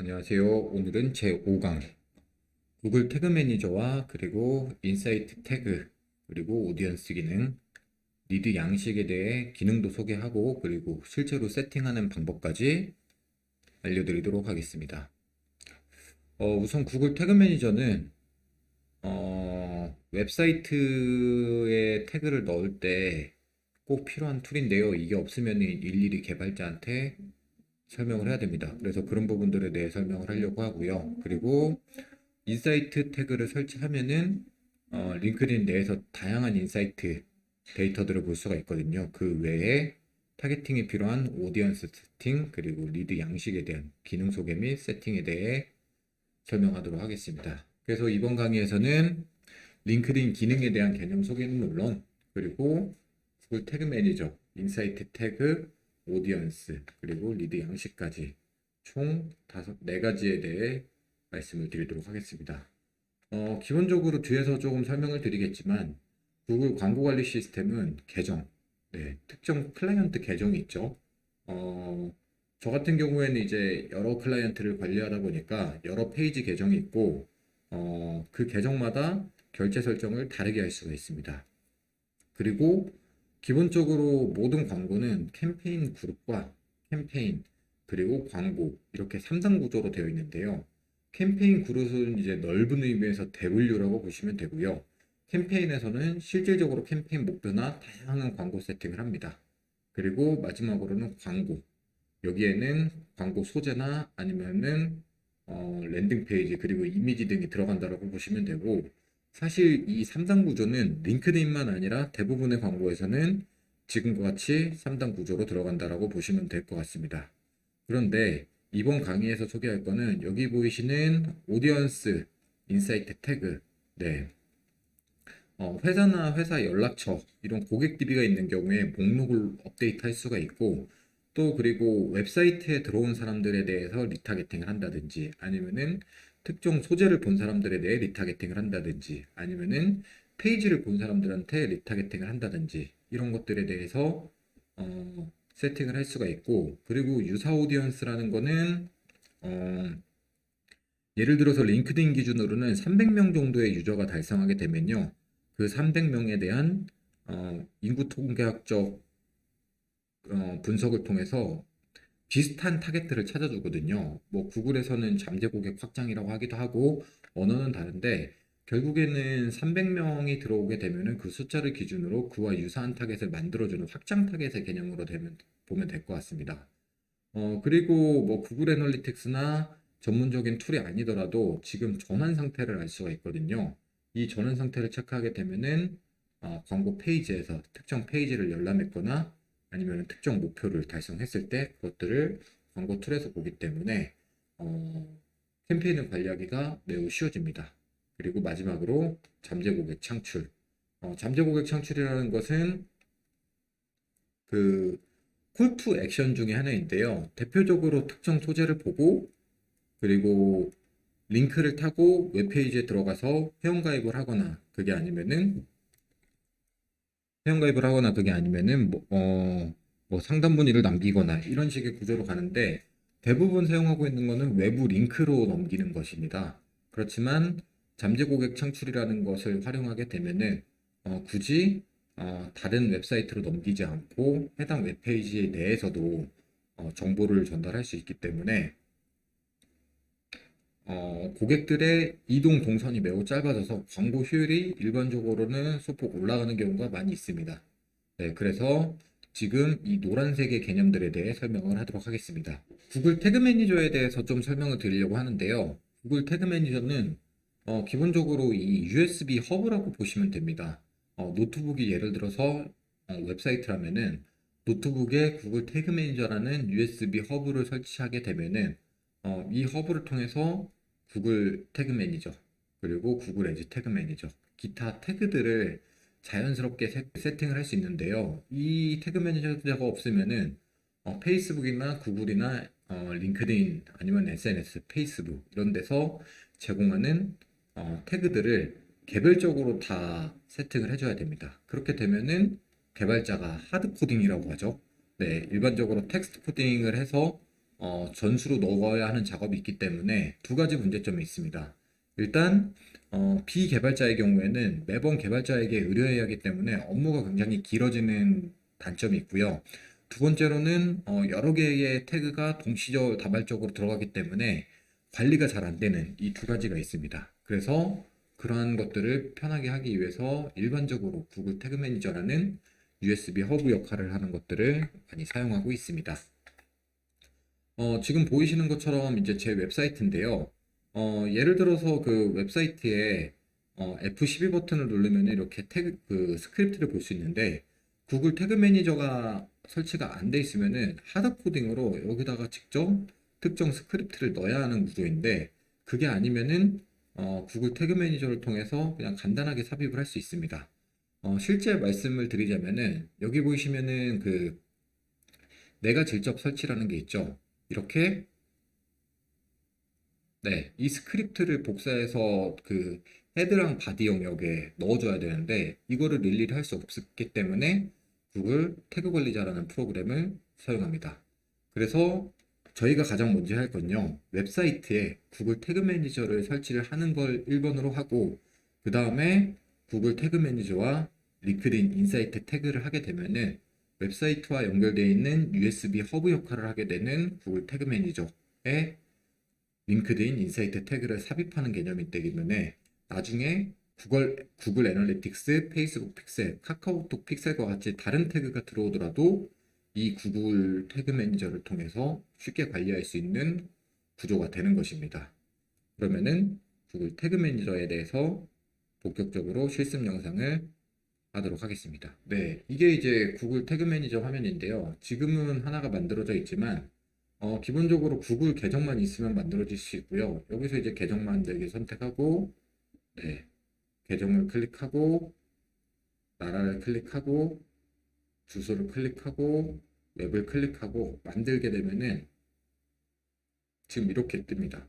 안녕하세요. 오늘은 제5강 구글 태그 매니저와 그리고 인사이트 태그 그리고 오디언스 기능, 리드 양식에 대해 기능도 소개하고 그리고 실제로 세팅하는 방법까지 알려드리도록 하겠습니다. 우선 구글 태그 매니저는 웹사이트에 태그를 넣을 때 꼭 필요한 툴인데요. 이게 없으면 일일이 개발자한테 설명을 해야 됩니다. 그래서 그런 부분들에 대해 설명을 하려고 하고요. 그리고 인사이트 태그를 설치하면은 링크드인 내에서 다양한 인사이트 데이터들을 볼 수가 있거든요. 그 외에 타겟팅이 필요한 오디언스 세팅 그리고 리드 양식에 대한 기능 소개 및 세팅에 대해 설명하도록 하겠습니다. 그래서 이번 강의에서는 링크드인 기능에 대한 개념 소개는 물론 그리고 구글 태그 매니저, 인사이트 태그, 오디언스 그리고 리드 양식까지 총 네 가지에 대해 말씀을 드리도록 하겠습니다. 기본적으로 뒤에서 조금 설명을 드리겠지만 구글 광고 관리 시스템은 계정, 특정 클라이언트 계정이 있죠. 어, 저 같은 경우에는 이제 여러 클라이언트를 관리하다 보니까 여러 페이지 계정이 있고 그 계정마다 결제 설정을 다르게 할 수가 있습니다. 그리고 기본적으로 모든 광고는 캠페인 그룹과 캠페인 그리고 광고 이렇게 3단 구조로 되어 있는데요. 캠페인 그룹은 이제 넓은 의미에서 대분류라고 보시면 되고요. 캠페인에서는 실질적으로 캠페인 목표나 다양한 광고 세팅을 합니다. 그리고 마지막으로는 광고. 여기에는 광고 소재나 아니면은 랜딩 페이지 그리고 이미지 등이 들어간다라고 보시면 되고 사실 이 3단 구조는 링크드인만 아니라 대부분의 광고에서는 지금과 같이 3단 구조로 들어간다라고 보시면 될 것 같습니다. 그런데 이번 강의에서 소개할 거는 여기 보이시는 오디언스 인사이트 태그, 회사나 회사 연락처 이런 고객 DB가 있는 경우에 목록을 업데이트 할 수가 있고 또 그리고 웹사이트에 들어온 사람들에 대해서 리타게팅을 한다든지 아니면은 특정 소재를 본 사람들에 대해 리타게팅을 한다든지 아니면은 페이지를 본 사람들한테 리타게팅을 한다든지 이런 것들에 대해서 세팅을 할 수가 있고 그리고 유사 오디언스라는 거는 어, 예를 들어서 링크드인 기준으로는 300명 정도의 유저가 달성하게 되면요. 그 300명에 대한 인구 통계학적 분석을 통해서 비슷한 타겟들을 찾아주거든요. 뭐 구글에서는 잠재 고객 확장이라고 하기도 하고 언어는 다른데 결국에는 300명이 들어오게 되면은 그 숫자를 기준으로 그와 유사한 타겟을 만들어주는 확장 타겟의 개념으로 보면 될 것 같습니다. 그리고 뭐 구글 애널리틱스나 전문적인 툴이 아니더라도 지금 전환 상태를 알 수가 있거든요. 이 전환 상태를 체크하게 되면은 광고 페이지에서 특정 페이지를 열람했거나 아니면 특정 목표를 달성했을 때 그것들을 광고 툴에서 보기 때문에 캠페인을 관리하기가 매우 쉬워집니다. 그리고 마지막으로 잠재 고객 창출. 잠재 고객 창출이라는 것은 그 콜투 액션 중에 하나인데요. 대표적으로 특정 소재를 보고 그리고 링크를 타고 웹페이지에 들어가서 회원가입을 하거나 뭐 상담 문의를 남기거나 이런 식의 구조로 가는데 대부분 사용하고 있는 것은 외부 링크로 넘기는 것입니다. 그렇지만 잠재 고객 창출이라는 것을 활용하게 되면은 굳이 다른 웹사이트로 넘기지 않고 해당 웹페이지 내에서도 정보를 전달할 수 있기 때문에 고객들의 이동 동선이 매우 짧아져서 광고 효율이 일반적으로는 소폭 올라가는 경우가 많이 있습니다. 네, 그래서 지금 이 노란색의 개념들에 대해 설명을 하도록 하겠습니다. 구글 태그 매니저에 대해서 좀 설명을 드리려고 하는데요. 구글 태그 매니저는 기본적으로 이 USB 허브라고 보시면 됩니다. 노트북이 예를 들어서 웹사이트라면은 노트북에 구글 태그 매니저라는 USB 허브를 설치하게 되면은 이 허브를 통해서 구글 태그 매니저 그리고 구글 에지 태그 매니저 기타 태그들을 자연스럽게 세팅을 할 수 있는데요. 이 태그 매니저가 없으면은 페이스북이나 구글이나 링크드인 아니면 SNS, 페이스북 이런 데서 제공하는 태그들을 개별적으로 다 세팅을 해줘야 됩니다. 그렇게 되면은 개발자가 하드 코딩이라고 하죠. 네, 일반적으로 텍스트 코딩을 해서 전수로 넣어야 하는 작업이 있기 때문에 두 가지 문제점이 있습니다. 일단 비개발자의 경우에는 매번 개발자에게 의뢰해야 하기 때문에 업무가 굉장히 길어지는 단점이 있고요. 두 번째로는 여러 개의 태그가 동시다발적으로 들어가기 때문에 관리가 잘 안 되는 이 두 가지가 있습니다. 그래서 그러한 것들을 편하게 하기 위해서 일반적으로 구글 태그 매니저라는 USB 허브 역할을 하는 것들을 많이 사용하고 있습니다. 지금 보이시는 것처럼 이제 제 웹사이트인데요. 예를 들어서 그 웹사이트에 F12 버튼을 누르면 이렇게 태그, 그 스크립트를 볼 수 있는데 구글 태그 매니저가 설치가 안 돼 있으면은 하드 코딩으로 여기다가 직접 특정 스크립트를 넣어야 하는 구조인데 그게 아니면은 구글 태그 매니저를 통해서 그냥 간단하게 삽입을 할 수 있습니다. 실제 말씀을 드리자면은 여기 보시면은 그 내가 직접 설치라는 게 있죠. 이렇게 네, 이 스크립트를 복사해서 그 헤드랑 바디 영역에 넣어줘야 되는데 이거를 일일이 할 수 없기 때문에 구글 태그 관리자라는 프로그램을 사용합니다. 그래서 저희가 가장 먼저 할 건요. 웹사이트에 구글 태그 매니저를 설치를 하는 걸 1번으로 하고 그 다음에 구글 태그 매니저와 링크드인 인사이트 태그를 하게 되면은 웹사이트와 연결되어 있는 USB 허브 역할을 하게 되는 구글 태그 매니저에 링크드인 인사이트 태그를 삽입하는 개념이기 때문에 나중에 구글 애널리틱스, 페이스북 픽셀, 카카오톡 픽셀과 같이 다른 태그가 들어오더라도 이 구글 태그 매니저를 통해서 쉽게 관리할 수 있는 구조가 되는 것입니다. 그러면은 구글 태그 매니저에 대해서 본격적으로 실습 영상을 하도록 하겠습니다. 네, 이게 이제 구글 태그 매니저 화면인데요. 지금은 하나가 만들어져 있지만 기본적으로 구글 계정만 있으면 만들어질 수 있고요. 여기서 이제 계정 만들기 선택하고, 네, 계정을 클릭하고, 나라를 클릭하고, 주소를 클릭하고, 웹을 클릭하고, 만들게 되면은 지금 이렇게 뜹니다.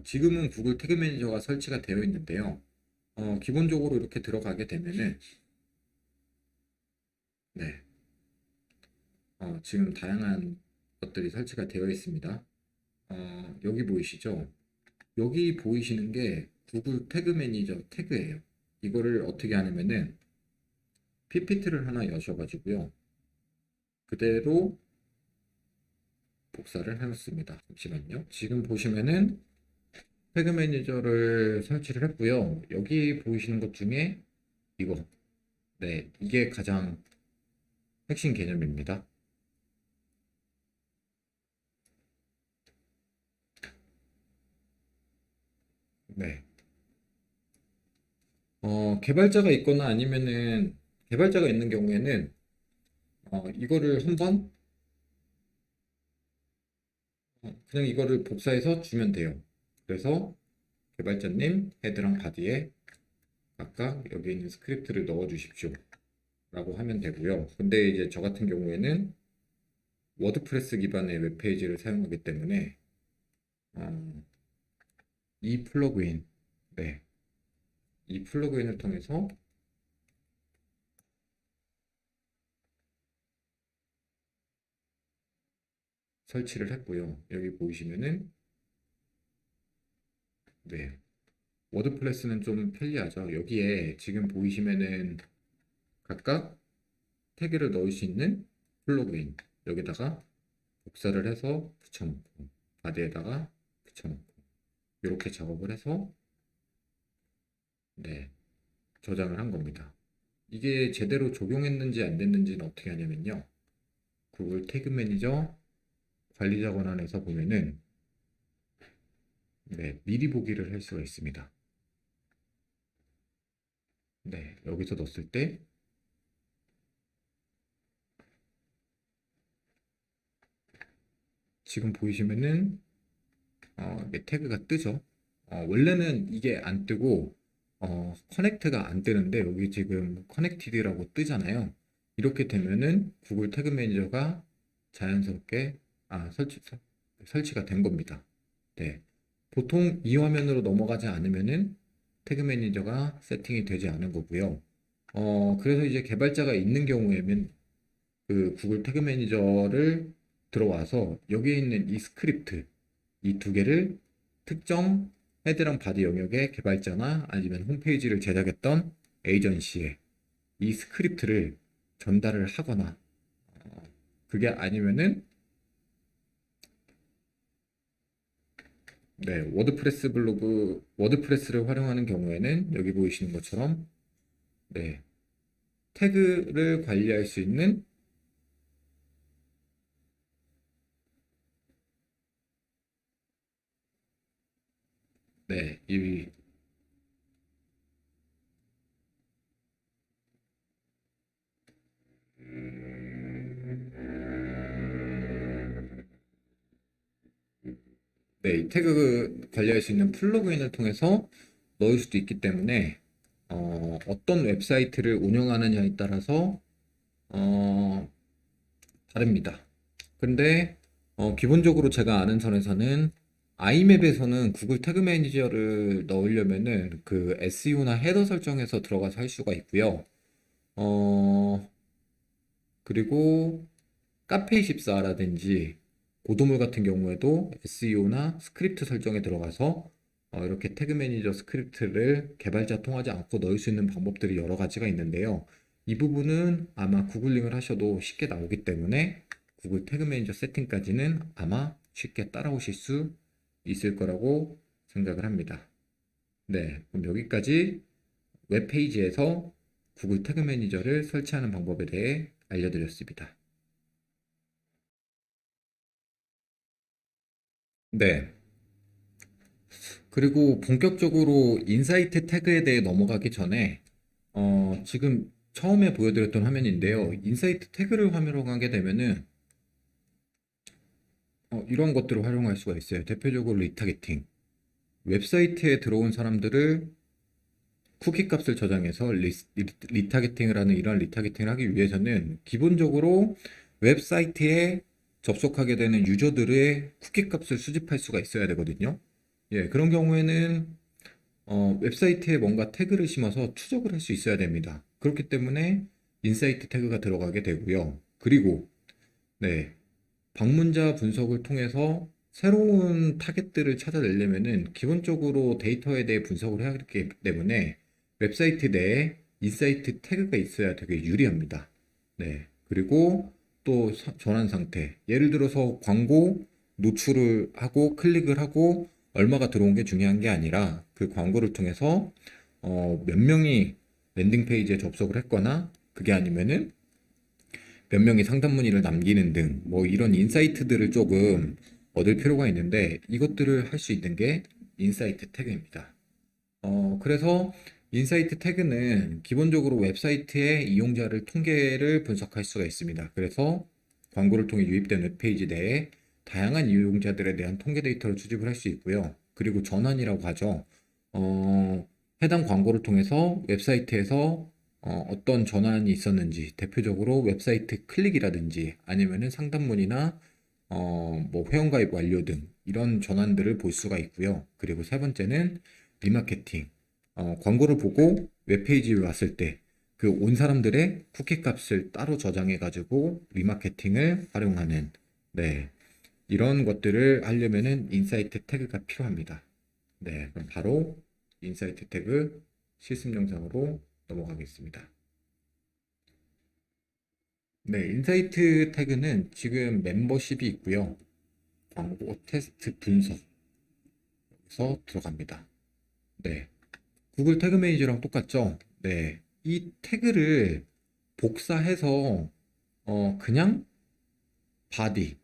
지금은 구글 태그 매니저가 설치가 되어 있는데요. 기본적으로 이렇게 들어가게 되면은, 네, 지금 다양한 것들이 설치가 되어 있습니다. 여기 보이시죠? 여기 보이시는 게 구글 태그 매니저 태그예요. 이거를 어떻게 하냐면은 PPT를 하나 여셔가지고요. 그대로 복사를 해놓습니다. 잠시만요. 지금 보시면은 태그 매니저를 설치를 했고요. 여기 보이시는 것 중에 이거. 네, 이게 가장 핵심 개념입니다. 네. 개발자가 있거나 아니면은 개발자가 있는 경우에는 이거를 한번 그냥 이거를 복사해서 주면 돼요. 그래서 개발자님 헤드랑 바디에 각각 여기 있는 스크립트를 넣어 주십시오 라고 하면 되고요. 근데 이제 저 같은 경우에는 워드프레스 기반의 웹페이지를 사용하기 때문에 어, 이 플러그인, 네, 이 플러그인을 통해서 설치를 했고요. 여기 보이시면은 네, 워드프레스는 좀 편리하죠. 여기에 지금 보이시면은 각각 태그를 넣을 수 있는 플러그인 여기다가 복사를 해서 붙여놓고 바디에다가 붙여놓고 이렇게 작업을 해서 네, 저장을 한 겁니다. 이게 제대로 적용했는지 안 됐는지는 어떻게 하냐면요. 구글 태그 매니저 관리자 권한에서 보면은 네, 미리 보기를 할 수가 있습니다. 네, 여기서 넣었을 때 지금 보이시면은 이게 태그가 뜨죠. 원래는 이게 안 뜨고 커넥트가 안 뜨는데 여기 지금 커넥티드라고 뜨잖아요. 이렇게 되면은 구글 태그 매니저가 자연스럽게 설치가 된 겁니다. 네. 보통 이 화면으로 넘어가지 않으면은 태그 매니저가 세팅이 되지 않은 거고요. 그래서 이제 개발자가 있는 경우에는 그 구글 태그 매니저를 들어와서 여기에 있는 이 스크립트, 이 두 개를 특정 헤드랑 바디 영역의 개발자나 아니면 홈페이지를 제작했던 에이전시에 이 스크립트를 전달을 하거나, 그게 아니면은 네, 워드프레스를 활용하는 경우에는 여기 보이시는 것처럼 네, 태그를 관리할 수 있는 네, 이 태그 관리할 수 있는 플러그인을 통해서 넣을 수도 있기 때문에 어떤 웹사이트를 운영하느냐에 따라서 어, 다릅니다. 근데 기본적으로 제가 아는 선에서는 아이맵에서는 구글 태그 매니저를 넣으려면은 그 SEO나 헤더 설정에서 들어가서 할 수가 있고요. 어, 그리고 카페24라든지 고도물 같은 경우에도 SEO나 스크립트 설정에 들어가서 이렇게 태그 매니저 스크립트를 개발자 통하지 않고 넣을 수 있는 방법들이 여러 가지가 있는데요. 이 부분은 아마 구글링을 하셔도 쉽게 나오기 때문에 구글 태그 매니저 세팅까지는 아마 쉽게 따라오실 수 있을 거라고 생각을 합니다. 네, 그럼 여기까지 웹페이지에서 구글 태그 매니저를 설치하는 방법에 대해 알려드렸습니다. 네. 그리고 본격적으로 인사이트 태그에 대해 넘어가기 전에 지금 처음에 보여드렸던 화면인데요. 인사이트 태그를 활용하게 되면은 이런 것들을 활용할 수가 있어요. 대표적으로 리타게팅. 웹사이트에 들어온 사람들을 쿠키 값을 저장해서 리타게팅을 하는 이런 리타게팅을 하기 위해서는 기본적으로 웹사이트에 접속하게 되는 유저들의 쿠키 값을 수집할 수가 있어야 되거든요. 예, 그런 경우에는 웹사이트에 뭔가 태그를 심어서 추적을 할 수 있어야 됩니다. 그렇기 때문에 인사이트 태그가 들어가게 되고요. 그리고 네, 방문자 분석을 통해서 새로운 타겟들을 찾아내려면은 기본적으로 데이터에 대해 분석을 해야 하기 때문에 웹사이트 내에 인사이트 태그가 있어야 되게 유리합니다. 네, 그리고 또 전환 상태. 예를 들어서 광고 노출을 하고 클릭을 하고 얼마가 들어온 게 중요한 게 아니라 그 광고를 통해서 몇 명이 랜딩 페이지에 접속을 했거나 그게 아니면은 몇 명이 상담 문의를 남기는 등 뭐 이런 인사이트들을 조금 얻을 필요가 있는데 이것들을 할 수 있는 게 인사이트 태그입니다. 그래서 인사이트 태그는 기본적으로 웹사이트의 이용자를 통계를 분석할 수가 있습니다. 그래서 광고를 통해 유입된 웹페이지 내에 다양한 이용자들에 대한 통계 데이터를 수집을 할 수 있고요. 그리고 전환이라고 하죠. 해당 광고를 통해서 웹사이트에서 어떤 전환이 있었는지, 대표적으로 웹사이트 클릭이라든지 아니면은 상담문이나 뭐 회원가입 완료 등 이런 전환들을 볼 수가 있고요. 그리고 세 번째는 리마케팅. 광고를 보고 웹페이지에 왔을 때 그 온 사람들의 쿠키 값을 따로 저장해 가지고 리마케팅을 활용하는 네. 이런 것들을 하려면은 인사이트 태그가 필요합니다. 네. 그럼 바로 인사이트 태그 실습 영상으로 넘어가겠습니다. 네, 인사이트 태그는 지금 멤버십이 있고요. 광고 테스트 분석에서 들어갑니다. 네. 구글 태그 매니저랑 똑같죠? 네. 이 태그를 복사해서 그냥 바디,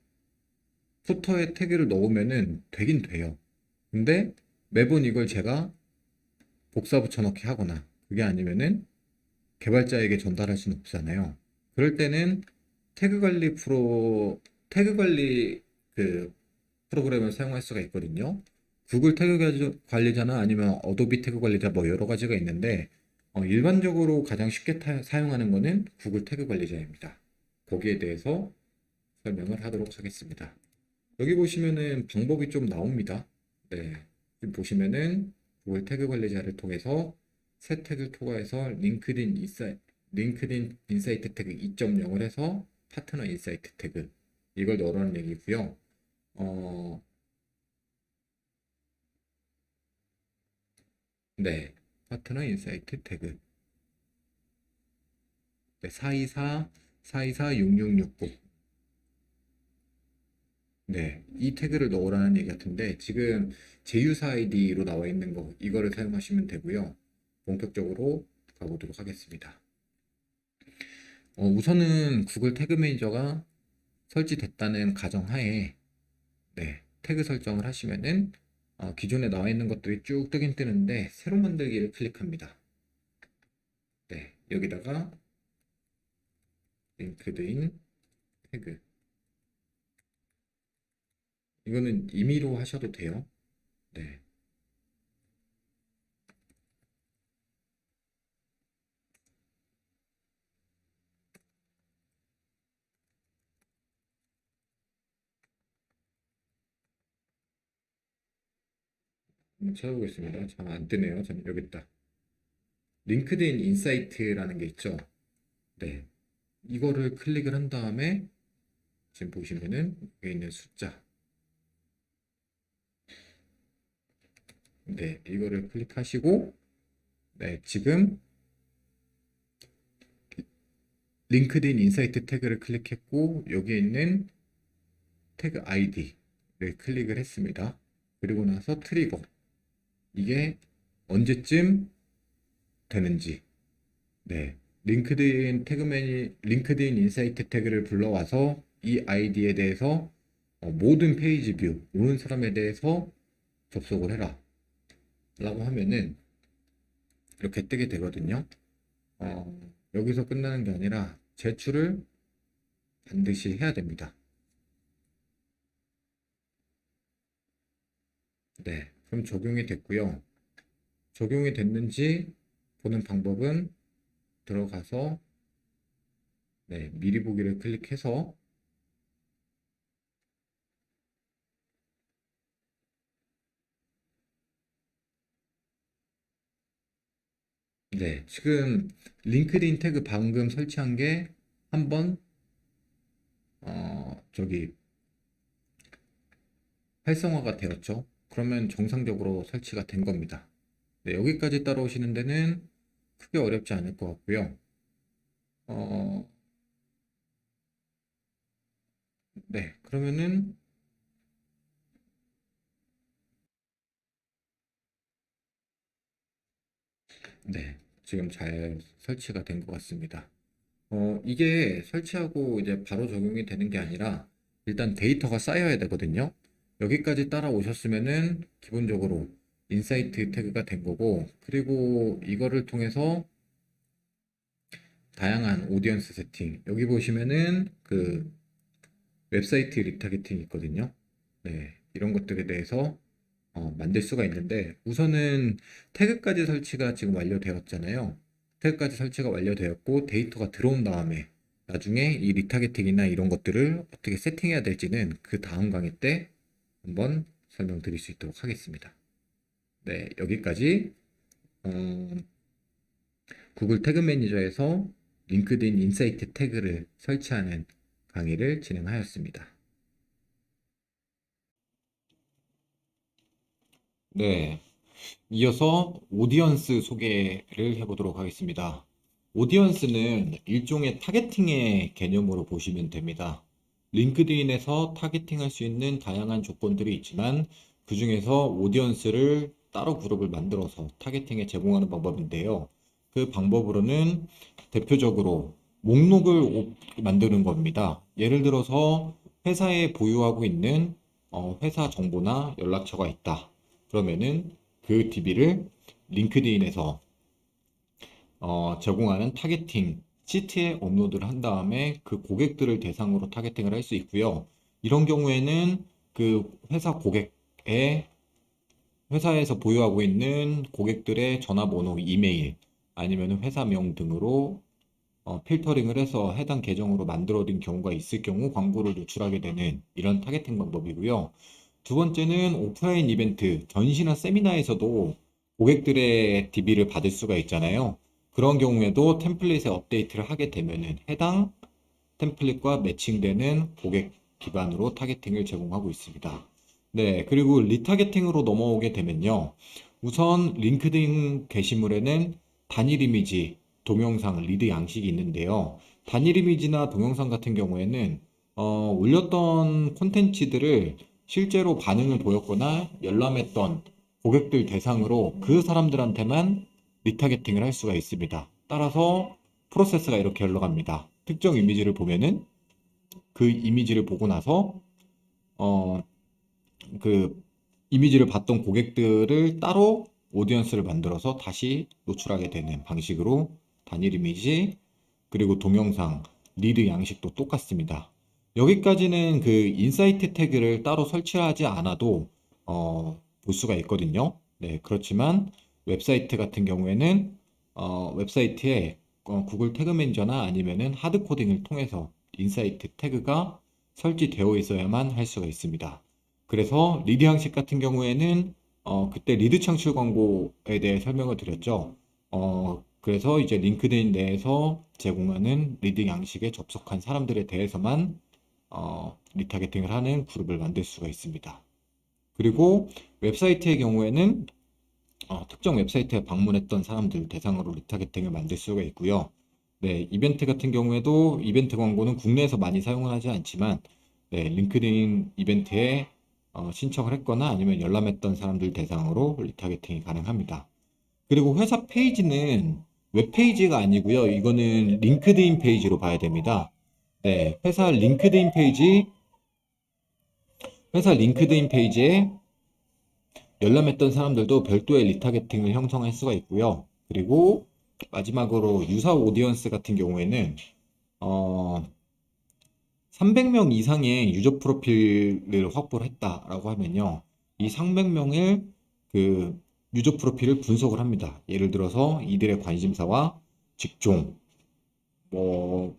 푸터에 태그를 넣으면은 되긴 돼요. 근데 매번 이걸 제가 복사 붙여넣기 하거나 그게 아니면은 개발자에게 전달할 수는 없잖아요. 그럴 때는 태그 관리 프로, 태그 관리 그 프로그램을 사용할 수가 있거든요. 구글 태그 관리자나 아니면 어도비 태그 관리자 뭐 여러 가지가 있는데 일반적으로 가장 쉽게 사용하는 거는 구글 태그 관리자입니다. 거기에 대해서 설명을 하도록 하겠습니다. 여기 보시면은 방법이 좀 나옵니다. 네. 지금 보시면은 구글 태그 관리자를 통해서 새 태그 초과해서 링크드인 인사이트 태그 2.0을 해서 파트너 인사이트 태그 이걸 넣으라는 얘기고요. 어, 네. 파트너 인사이트 태그. 네, 424-424-6669. 네, 이 태그를 넣으라는 얘기 같은데 지금 제휴사 아이디로 나와 있는 거 이거를 사용하시면 되고요. 본격적으로 가보도록 하겠습니다. 우선은 구글 태그 매니저가 설치됐다는 가정하에 네, 태그 설정을 하시면은 기존에 나와 있는 것들이 쭉 뜨긴 뜨는데 새로 만들기를 클릭합니다. 네, 여기다가 링크드인 태그 이거는 임의로 하셔도 돼요. 네. 한번 찾아보겠습니다. 잘 안 뜨네요. 저는 여기 있다. 링크드인 인사이트라는 게 있죠. 네. 이거를 클릭을 한 다음에 지금 보시면은 여기 있는 숫자. 네. 이거를 클릭하시고 네. 지금 링크드인 인사이트 태그를 클릭했고 여기에 있는 태그 아이디를 클릭을 했습니다. 그리고 나서 트리거. 이게 언제쯤 되는지. 네. 링크드인 인사이트 태그를 불러와서 이 아이디에 대해서 모든 페이지 뷰, 오는 사람에 대해서 접속을 해라. 라고 하면은 이렇게 뜨게 되거든요. 여기서 끝나는 게 아니라 제출을 반드시 해야 됩니다. 네. 그럼 적용이 됐고요. 적용이 됐는지 보는 방법은 들어가서 네, 미리 보기를 클릭해서 네, 지금 링크드인 태그 방금 설치한 게 한번 저기 활성화가 되었죠. 그러면 정상적으로 설치가 된 겁니다. 네, 여기까지 따라오시는 데는 크게 어렵지 않을 것 같고요. 어, 네, 그러면은 네, 지금 잘 설치가 된 것 같습니다. 이게 설치하고 이제 바로 적용이 되는 게 아니라 일단 데이터가 쌓여야 되거든요. 여기까지 따라오셨으면은 기본적으로 인사이트 태그가 된 거고, 그리고 이거를 통해서 다양한 오디언스 세팅, 여기 보시면은 그 웹사이트 리타게팅이 있거든요. 네, 이런 것들에 대해서 만들 수가 있는데 우선은 태그까지 설치가 지금 완료되었잖아요. 태그까지 설치가 완료되었고 데이터가 들어온 다음에 나중에 이 리타게팅이나 이런 것들을 어떻게 세팅해야 될지는 그 다음 강의 때 한번 설명드릴 수 있도록 하겠습니다. 네, 여기까지 어, 구글 태그 매니저에서 링크드인 인사이트 태그를 설치하는 강의를 진행하였습니다. 네, 이어서 오디언스 소개를 해보도록 하겠습니다. 오디언스는 일종의 타겟팅의 개념으로 보시면 됩니다. 링크드인에서 타겟팅할 수 있는 다양한 조건들이 있지만 그 중에서 오디언스를 따로 그룹을 만들어서 타겟팅에 제공하는 방법인데요. 그 방법으로는 대표적으로 목록을 만드는 겁니다. 예를 들어서 회사에 보유하고 있는 회사 정보나 연락처가 있다. 그러면은 그 DB를 링크드인에서 제공하는 타겟팅 시트에 업로드를 한 다음에 그 고객들을 대상으로 타겟팅을 할 수 있고요. 이런 경우에는 그 회사 고객의 회사에서 보유하고 있는 고객들의 전화번호, 이메일 아니면 회사명 등으로 필터링을 해서 해당 계정으로 만들어진 경우가 있을 경우 광고를 노출하게 되는 이런 타겟팅 방법이고요. 두 번째는 오프라인 이벤트, 전시나 세미나에서도 고객들의 DB를 받을 수가 있잖아요. 그런 경우에도 템플릿에 업데이트를 하게 되면은 해당 템플릿과 매칭되는 고객 기반으로 타겟팅을 제공하고 있습니다. 네, 그리고 리타겟팅으로 넘어오게 되면요. 우선 링크드인 게시물에는 단일 이미지, 동영상, 리드 양식이 있는데요. 단일 이미지나 동영상 같은 경우에는 올렸던 콘텐츠들을 실제로 반응을 보였거나 열람했던 고객들 대상으로 그 사람들한테만 리타겟팅을 할 수가 있습니다. 따라서 프로세스가 이렇게 흘러갑니다. 특정 이미지를 보면은 그 이미지를 보고 나서 어, 그 이미지를 봤던 고객들을 따로 오디언스를 만들어서 다시 노출하게 되는 방식으로 단일 이미지 그리고 동영상 리드 양식도 똑같습니다. 여기까지는 그 인사이트 태그를 따로 설치하지 않아도 볼 수가 있거든요. 네, 그렇지만 웹사이트 같은 경우에는 웹사이트에 구글 태그 매니저나 아니면은 하드 코딩을 통해서 인사이트 태그가 설치되어 있어야만 할 수가 있습니다. 그래서 리드 양식 같은 경우에는 그때 리드 창출 광고에 대해 설명을 드렸죠. 그래서 이제 링크드인 내에서 제공하는 리드 양식에 접속한 사람들에 대해서만 리타겟팅을 하는 그룹을 만들 수가 있습니다. 그리고 웹사이트의 경우에는 특정 웹사이트에 방문했던 사람들 대상으로 리타겟팅을 만들 수가 있고요. 네, 이벤트 같은 경우에도 이벤트 광고는 국내에서 많이 사용을 하지 않지만 네, 링크드인 이벤트에 신청을 했거나 아니면 열람했던 사람들 대상으로 리타겟팅이 가능합니다. 그리고 회사 페이지는 웹페이지가 아니고요. 이거는 링크드인 페이지로 봐야 됩니다. 네, 회사 링크드인 페이지에 열람했던 사람들도 별도의 리타겟팅을 형성할 수가 있고요. 그리고 마지막으로 유사 오디언스 같은 경우에는 어, 300명 이상의 유저 프로필을 확보를 했다라고 하면요. 이 300명의 그 유저 프로필을 분석을 합니다. 예를 들어서 이들의 관심사와 직종, 뭐,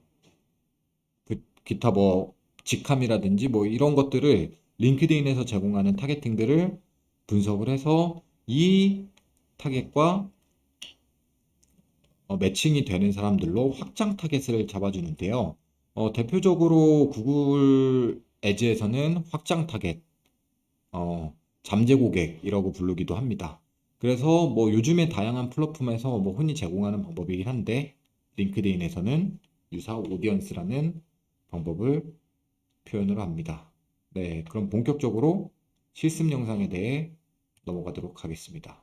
기타 뭐, 직함이라든지 뭐 이런 것들을 링크드인에서 제공하는 타겟팅들을 분석을 해서 이 타겟과 매칭이 되는 사람들로 확장 타겟을 잡아주는데요. 대표적으로 구글 애즈에서는 확장 타겟, 잠재 고객이라고 부르기도 합니다. 그래서 뭐 요즘에 다양한 플랫폼에서 뭐 흔히 제공하는 방법이긴 한데 링크드인에서는 유사 오디언스라는 방법을 표현을 합니다. 네, 그럼 본격적으로 실습 영상에 대해 넘어가도록 하겠습니다.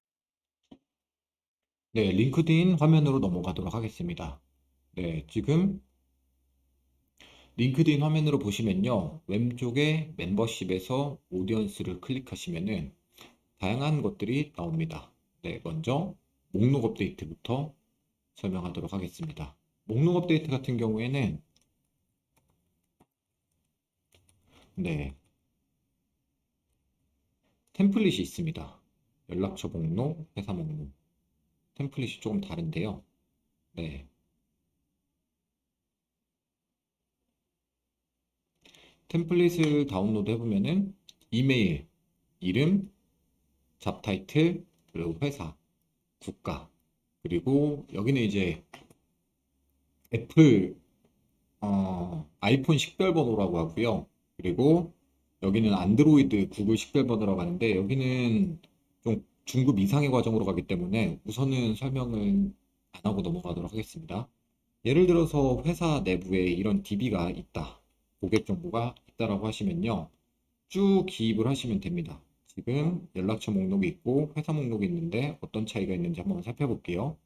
네, 링크드인 화면으로 넘어가도록 하겠습니다. 네, 지금 링크드인 화면으로 보시면요. 왼쪽에 멤버십에서 오디언스를 클릭하시면은 다양한 것들이 나옵니다. 네, 먼저 목록 업데이트부터 설명하도록 하겠습니다. 목록 업데이트 같은 경우에는 네, 템플릿이 있습니다. 연락처 목록, 회사 목록. 템플릿이 조금 다른데요. 네, 템플릿을 다운로드 해보면은 이메일, 이름, 잡 타이틀, 그리고 회사, 국가, 그리고 여기는 이제 애플 아이폰 식별번호라고 하고요. 그리고 여기는 안드로이드 구글 식별번호라고 하는데 여기는 좀 중급 이상의 과정으로 가기 때문에 우선은 설명을 안 하고 넘어가도록 하겠습니다. 예를 들어서 회사 내부에 이런 DB가 있다. 고객 정보가 있다라고 하시면요. 쭉 기입을 하시면 됩니다. 지금 연락처 목록이 있고 회사 목록이 있는데 어떤 차이가 있는지 한번 살펴볼게요.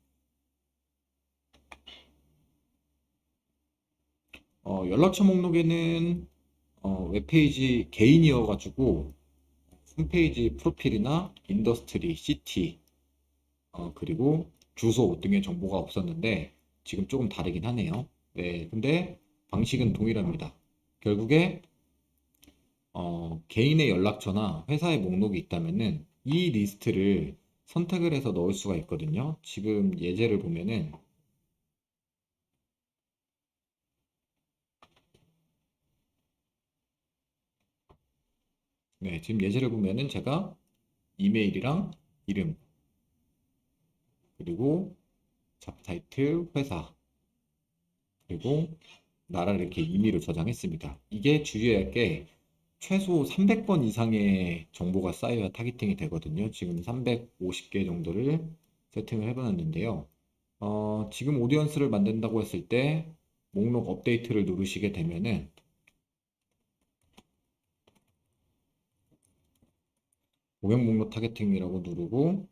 연락처 목록에는 웹페이지 개인이어가지고 홈페이지 프로필이나 인더스트리, 시티, 그리고 주소 등의 정보가 없었는데 지금 조금 다르긴 하네요. 네, 근데 방식은 동일합니다. 결국에 개인의 연락처나 회사의 목록이 있다면은 이 리스트를 선택을 해서 넣을 수가 있거든요. 지금 예제를 보면은 네, 지금 예제를 보면은 제가 이메일이랑 이름 그리고 잡 타이틀 회사 그리고 나라를 이렇게 임의로 저장했습니다. 이게 주의해야 할 게 최소 300번 이상의 정보가 쌓여야 타겟팅이 되거든요. 지금 350개 정도를 세팅을 해봤는데요. 지금 오디언스를 만든다고 했을 때 목록 업데이트를 누르시게 되면은 500 목록 타겟팅이라고 누르고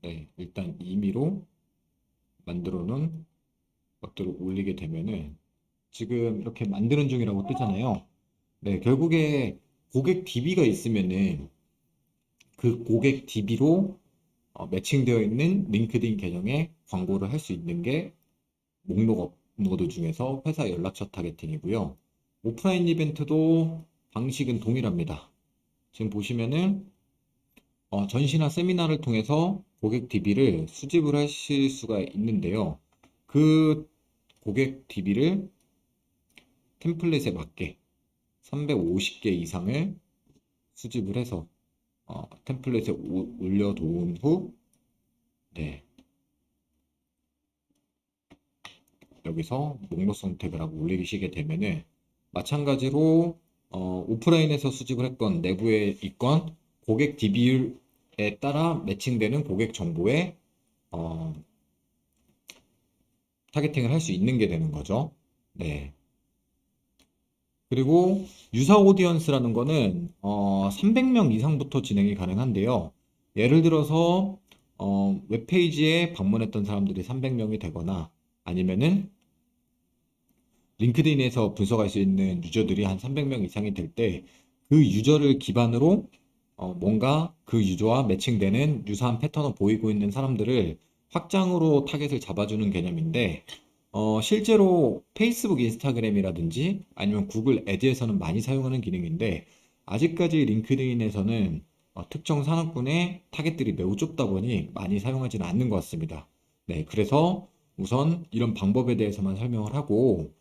네, 일단 임의로 만들어 놓은 것들을 올리게 되면은 지금 이렇게 만드는 중이라고 뜨잖아요. 네, 결국에 고객 DB가 있으면은 그 고객 DB로 매칭되어 있는 링크드인 계정에 광고를 할 수 있는 게 목록 업로드 중에서 회사 연락처 타겟팅이고요. 오프라인 이벤트도 방식은 동일합니다. 지금 보시면은 전시나 세미나를 통해서 고객 DB를 수집을 하실 수가 있는데요. 그 고객 DB를 템플릿에 맞게 350개 이상을 수집을 해서 템플릿에 올려놓은 후 네, 여기서 목록 선택을 하고 올리시게 되면은 마찬가지로 오프라인에서 수집을 했건 내부에 있건 고객 DB에 따라 매칭되는 고객 정보에 어, 타겟팅을 할 수 있는 게 되는 거죠. 네. 그리고 유사 오디언스라는 거는 300명 이상부터 진행이 가능한데요. 예를 들어서 웹페이지에 방문했던 사람들이 300명이 되거나 아니면은 링크드인에서 분석할 수 있는 유저들이 한 300명 이상이 될 때 그 유저를 기반으로 뭔가 그 유저와 매칭되는 유사한 패턴을 보이고 있는 사람들을 확장으로 타겟을 잡아주는 개념인데 실제로 페이스북, 인스타그램이라든지 아니면 구글 애드에서는 많이 사용하는 기능인데 아직까지 링크드인에서는 특정 산업군의 타겟들이 매우 좁다 보니 많이 사용하지는 않는 것 같습니다. 네, 그래서 우선 이런 방법에 대해서만 설명을 하고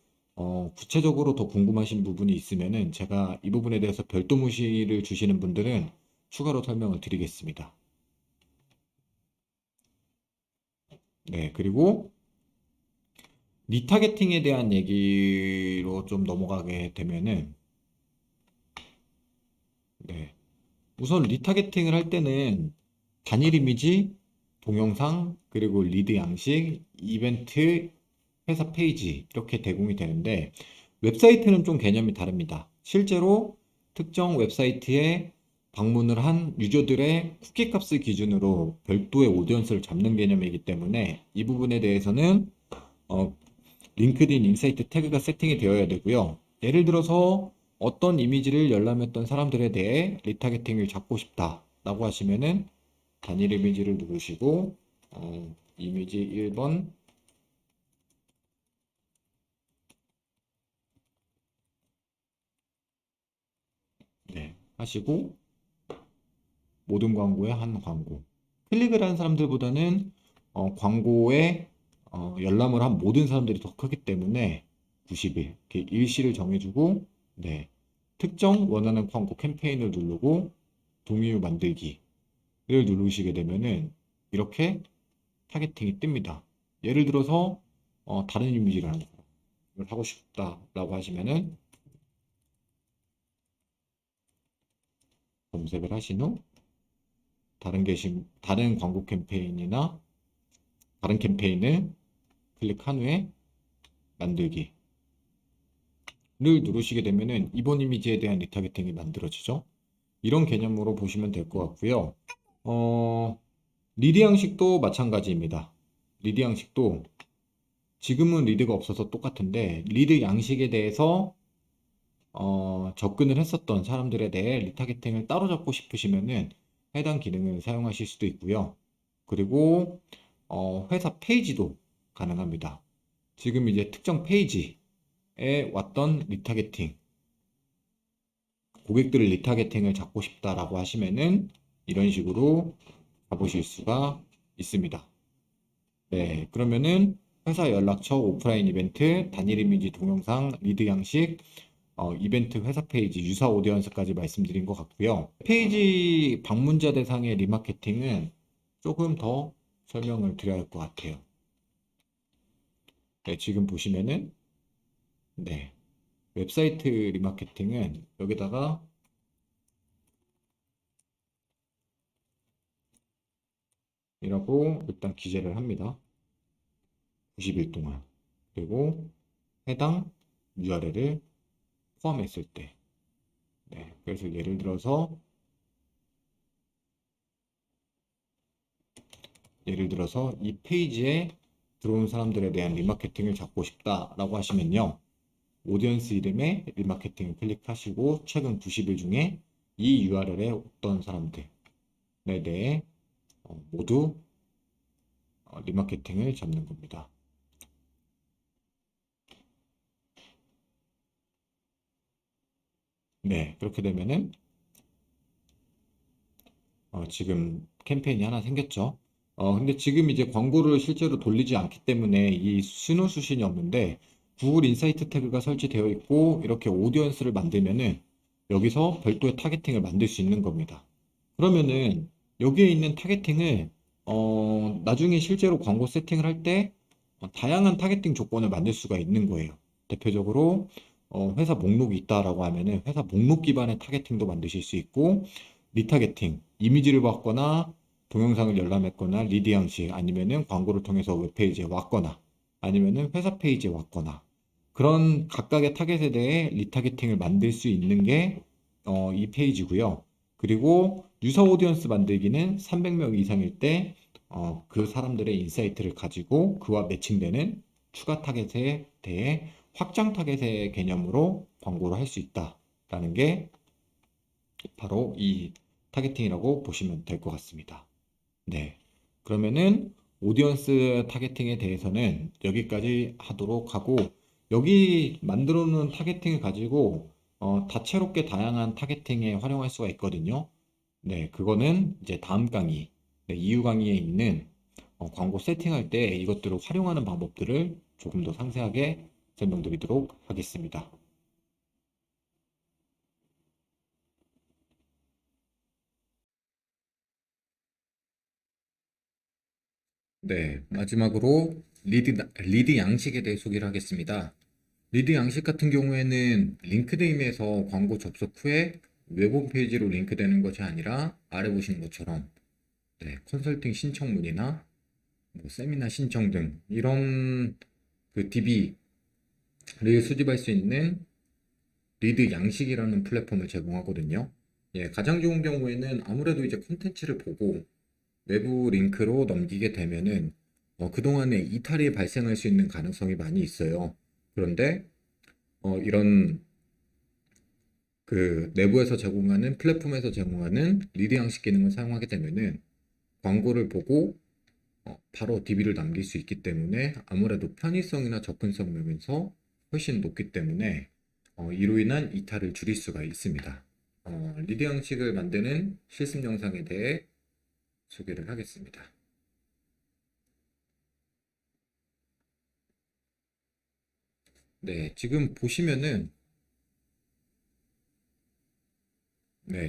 구체적으로 더 궁금하신 부분이 있으면은 제가 이 부분에 대해서 별도 무시를 주시는 분들은 추가로 설명을 드리겠습니다. 네, 그리고 리타겟팅에 대한 얘기로 좀 넘어가게 되면은 네, 우선 리타겟팅을 할 때는 단일 이미지, 동영상, 그리고 리드 양식, 이벤트, 회사 페이지 이렇게 제공이 되는데 웹사이트는 좀 개념이 다릅니다. 실제로 특정 웹사이트에 방문을 한 유저들의 쿠키 값을 기준으로 별도의 오디언스를 잡는 개념이기 때문에 이 부분에 대해서는 어, 링크드인 인사이트 태그가 세팅이 되어야 되고요. 예를 들어서 어떤 이미지를 열람했던 사람들에 대해 리타겟팅을 잡고 싶다라고 하시면은 단일 이미지를 누르시고 이미지 1번 네, 하시고 모든 광고에 한 광고. 클릭을 한 사람들보다는 광고에 열람을 한 모든 사람들이 더 크기 때문에 90일 이렇게 일시를 정해주고 네, 특정 원하는 광고 캠페인을 누르고 동의 후 만들기를 누르시게 되면은 이렇게 타겟팅이 뜹니다. 예를 들어서 다른 이미지를 하는 거예요. 이걸 하고 싶다라고 하시면은 검색을 하신 후 다른 광고 캠페인이나 다른 캠페인을 클릭한 후에 만들기를 누르시게 되면은 이번 이미지에 대한 리타겟팅이 만들어지죠. 이런 개념으로 보시면 될 것 같고요. 어, 리드 양식도 마찬가지입니다. 리드 양식도 지금은 리드가 없어서 똑같은데 리드 양식에 대해서 접근을 했었던 사람들에 대해 리타겟팅을 따로 잡고 싶으시면은 해당 기능을 사용하실 수도 있고요. 그리고 회사 페이지도 가능합니다. 지금 이제 특정 페이지에 왔던 리타겟팅, 고객들을 리타겟팅을 잡고 싶다라고 하시면은 이런 식으로 가보실 수가 있습니다. 네, 그러면은 회사 연락처, 오프라인 이벤트, 단일 이미지 동영상, 리드 양식, 이벤트 회사 페이지, 유사 오디언스까지 말씀드린 것 같고요. 페이지 방문자 대상의 리마케팅은 조금 더 설명을 드려야 할 것 같아요. 네, 지금 보시면은 네. 웹사이트 리마케팅은 여기다가 이라고 일단 기재를 합니다. 90일 동안. 그리고 해당 URL을 포함했을 때. 네. 그래서 예를 들어서 이 페이지에 들어온 사람들에 대한 리마케팅을 잡고 싶다라고 하시면요. 오디언스 이름에 리마케팅을 클릭하시고 최근 90일 중에 이 URL에 어떤 사람들에 대해 모두 리마케팅을 잡는 겁니다. 네, 그렇게 되면은 지금 캠페인이 하나 생겼죠. 근데 지금 이제 광고를 실제로 돌리지 않기 때문에 이 신호 수신이 없는데 구글 인사이트 태그가 설치되어 있고 이렇게 오디언스를 만들면은 여기서 별도의 타겟팅을 만들 수 있는 겁니다. 그러면은 여기에 있는 타겟팅을 나중에 실제로 광고 세팅을 할 때 다양한 타겟팅 조건을 만들 수가 있는 거예요. 대표적으로 회사 목록이 있다라고 하면은 회사 목록 기반의 타겟팅도 만드실 수 있고 리타겟팅, 이미지를 받거나 동영상을 열람했거나 리드 형식 아니면은 광고를 통해서 웹페이지에 왔거나 아니면은 회사 페이지에 왔거나 그런 각각의 타겟에 대해 리타겟팅을 만들 수 있는 게 이 페이지고요. 그리고 유사 오디언스 만들기는 300명 이상일 때 그 사람들의 인사이트를 가지고 그와 매칭되는 추가 타겟에 대해 확장 타겟의 개념으로 광고를 할 수 있다라는 게 바로 이 타겟팅이라고 보시면 될 것 같습니다. 네. 그러면은 오디언스 타겟팅에 대해서는 여기까지 하도록 하고 여기 만들어 놓은 타겟팅을 가지고 다채롭게 다양한 타겟팅에 활용할 수가 있거든요. 네, 그거는 이제 다음 강의, 네, 이후 강의에 있는 광고 세팅할 때 이것들을 활용하는 방법들을 조금 더 상세하게 설명드리도록 하겠습니다. 네, 마지막으로 리드 양식에 대해 소개를 하겠습니다. 리드 양식 같은 경우에는 링크드인에서 광고 접속 후에 웹 홈페이지로 링크되는 것이 아니라 아래 보시는 것처럼 네, 컨설팅 신청문이나 뭐 세미나 신청 등 이런 그 DB를 수집할 수 있는 리드 양식이라는 플랫폼을 제공하거든요. 예, 가장 좋은 경우에는 아무래도 이제 콘텐츠를 보고 외부 링크로 넘기게 되면은 그동안에 이탈이 발생할 수 있는 가능성이 많이 있어요. 그런데 이런 그 내부에서 제공하는 플랫폼에서 제공하는 리드 양식 기능을 사용하게 되면은 광고를 보고 바로 DB를 남길 수 있기 때문에 아무래도 편의성이나 접근성 면에서 훨씬 높기 때문에 이로 인한 이탈을 줄일 수가 있습니다. 리드 양식을 만드는 실습 영상에 대해 소개를 하겠습니다.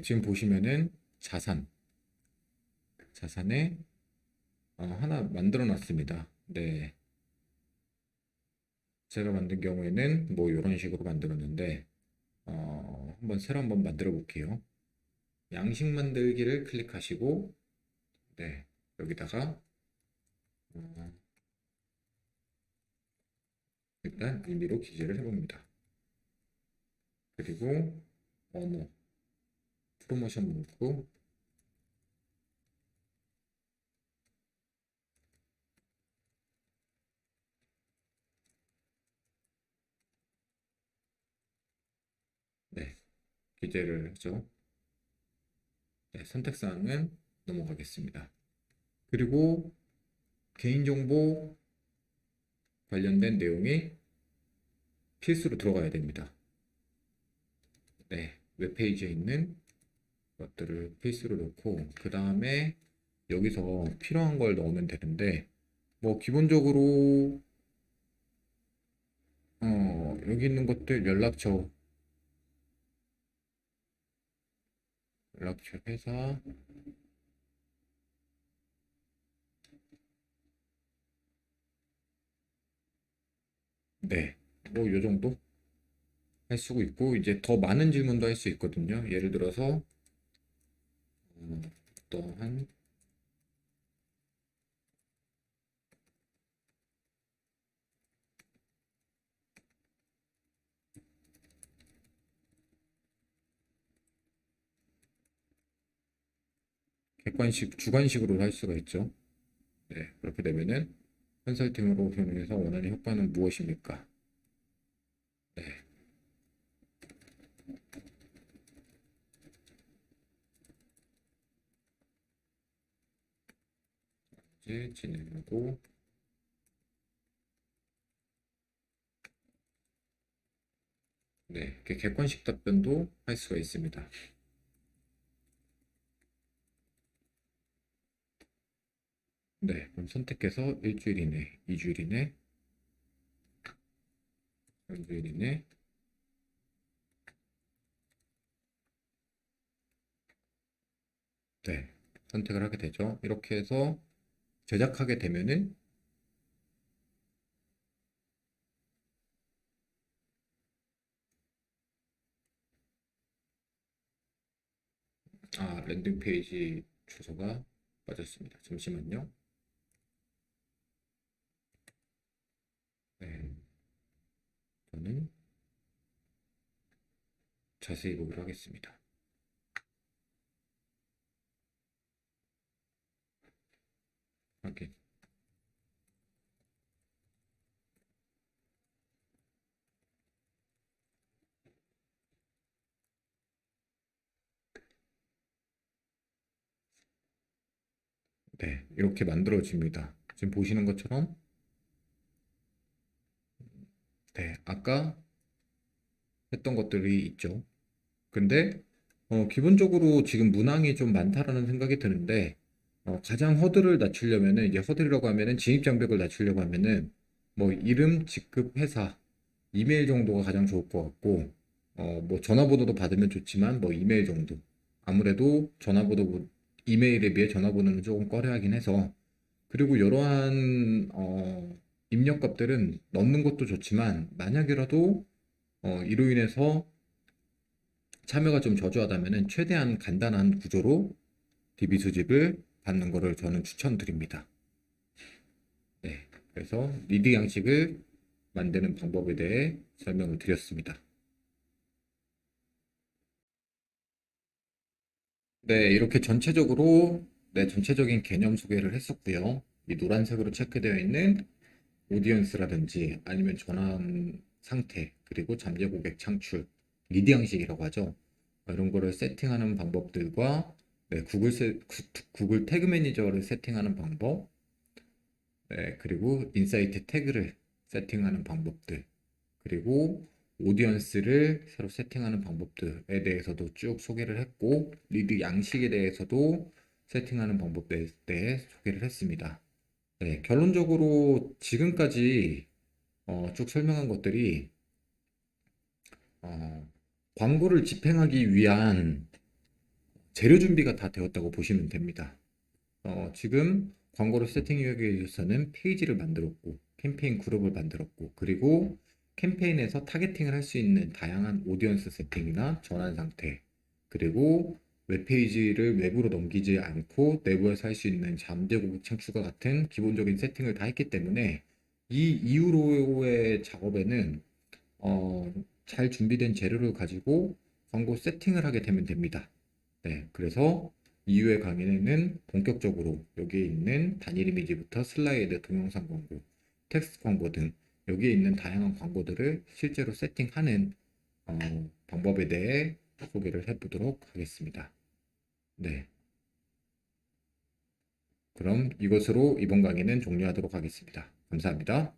지금 보시면은 자산에 하나 만들어 놨습니다. 네, 제가 만든 경우에는 뭐 이런 식으로 만들었는데 한번 만들어 볼게요. 양식 만들기를 클릭하시고 네, 여기다가 어, 일단 임의로 기재를 해봅니다. 그리고 언어, 프로모션 문구, 네, 기재를 하죠. 네, 선택사항은 넘어가겠습니다. 그리고 개인정보 관련된 내용이 필수로 들어가야 됩니다. 네, 웹페이지에 있는 것들을 필수로 넣고 그 다음에 여기서 필요한 걸 넣으면 되는데 뭐 기본적으로 여기 있는 것들 연락처 회사 네, 뭐 요 정도 할 수 있고 이제 더 많은 질문도 할 수 있거든요. 예를 들어서 어떠한 객관식, 주관식으로 할 수가 있죠. 네, 그렇게 되면은 컨설팅으로 운영해서 원하는 효과는 무엇입니까? 네, 이제 진행하고 네, 이렇게 객관식 답변도 할 수가 있습니다. 네, 그럼 선택해서 일주일 이내, 2주일 이내, 3주일 이내, 네, 선택을 하게 되죠. 이렇게 해서 제작하게 되면은 랜딩 페이지 주소가 빠졌습니다. 잠시만요. 네, 저는 자세히 보기로 하겠습니다. 확인. 네, 이렇게 만들어집니다. 지금 보시는 것처럼 네, 아까 했던 것들이 있죠. 근데 기본적으로 지금 문항이 좀 많다라는 생각이 드는데 가장 허들을 낮추려면은 이제 허들이라고 하면은 진입 장벽을 낮추려고 하면은 뭐 이름, 직급, 회사, 이메일 정도가 가장 좋을 것 같고 뭐 전화번호도 받으면 좋지만 뭐 이메일 정도. 아무래도 이메일에 비해 전화번호는 조금 꺼려하긴 해서 그리고 이러한 입력값들은 넣는 것도 좋지만 만약이라도 이로 인해서 참여가 좀 저조하다면은 최대한 간단한 구조로 DB 수집을 받는 거를 저는 추천드립니다. 네, 그래서 리드 양식을 만드는 방법에 대해 설명을 드렸습니다. 네, 이렇게 전체적으로 전체적인 개념 소개를 했었고요. 이 노란색으로 체크되어 있는 오디언스라든지 아니면 전환 상태 그리고 잠재 고객 창출 리드 양식이라고 하죠. 이런 거를 세팅하는 방법들과 구글 태그 매니저를 세팅하는 방법, 네, 그리고 인사이트 태그를 세팅하는 방법들, 그리고 오디언스를 새로 세팅하는 방법들에 대해서도 쭉 소개를 했고, 리드 양식에 대해서도 세팅하는 방법에 대해 소개를 했습니다. 네, 결론적으로 지금까지 쭉 설명한 것들이 어, 광고를 집행하기 위한 재료 준비가 다 되었다고 보시면 됩니다. 지금 광고를 세팅하기 위해서는 페이지를 만들었고, 캠페인 그룹을 만들었고, 그리고 캠페인에서 타겟팅을 할 수 있는 다양한 오디언스 세팅이나 전환 상태, 그리고 웹페이지를 외부로 넘기지 않고 내부에서 할 수 있는 잠재 고객 창출과 같은 기본적인 세팅을 다 했기 때문에 이 이후로의 작업에는 어, 잘 준비된 재료를 가지고 광고 세팅을 하게 되면 됩니다. 네, 그래서 이후의 강의는 본격적으로 여기에 있는 단일 이미지부터 슬라이드, 동영상 광고, 텍스트 광고 등 여기에 있는 다양한 광고들을 실제로 세팅하는 방법에 대해 소개를 해보도록 하겠습니다. 네, 그럼 이것으로 이번 강의는 종료하도록 하겠습니다. 감사합니다.